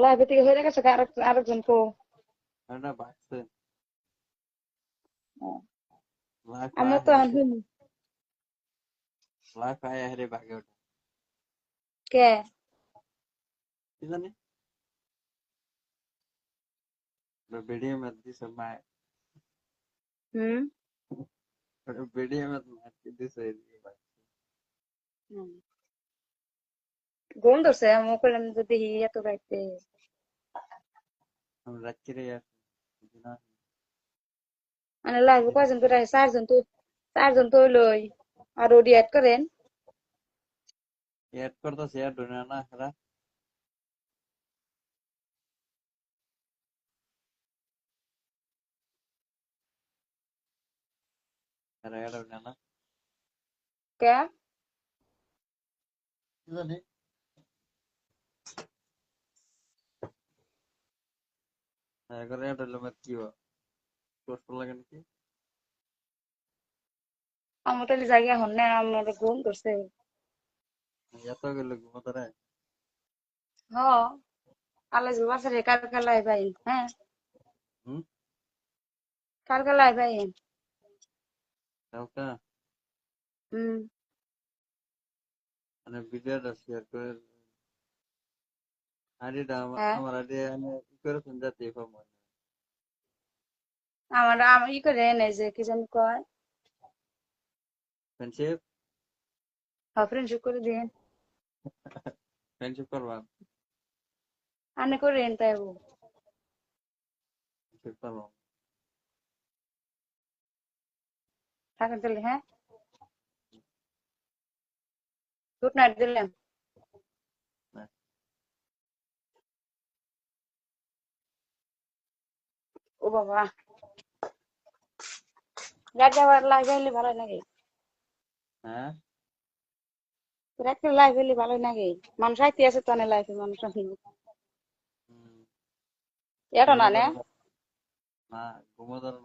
লাইভে থেকে হয়ে গেছে আরেকজন কো এটা বাঁচছে লাইফ আমার তো এখন হইনি আয়া হেরে ভাগে ওঠে কে কি জানি ভিডিও में दिस माय হুম ভিডিও में मार दिस ঘুম ধরছে আমি করলাম যদি এত রাইতে हम रख रहे हैं बिना মানে লাইভে কয়জন করে চারজন তো হইলই আর ওডি অ্যাড করেন ऐड कर दो शेयर ढूंढना ना हरा हरा ऐड ढूंढना কে কি জানি এগারে ऐड হলো মত কি হয় পোস্ট লাগে নাকি আমার তাহলে জায়গা হন না আমার ঘুম ধরছে এত গেলে ঘুমোতে রে হ আল্লাহ বাসারে কালকে লাইভ আইন হ্যাঁ হুম কালকে লাইভ আইন কালকা হুম মানে ভিডিওটা শেয়ার করে আইডিটা হ্যাঁ আমার আইডি আমি কি করে শুনজাতে পারবো আমার ই করে এনে যে কি জানি কয় ফ্রেন্ডশিপ ফ্রেন্ডশিপ করে দিন ফ্রেন্ডশিপ করবা আনে করে এন তাই ফ্রেন্ডশিপ করবো থাকেন তাহলে হ্যাঁ গুড নাইট দিলাম ও বাবা রাতে আবার লাইভ আইলে ভালো নাকি হ্যাঁ রাতে লাইভ আইলে ভালো নাকি মানুষ আইতে আছে তো লাইফে মানুষ এটা না ঘুমোতে নে না ঘুমোতে না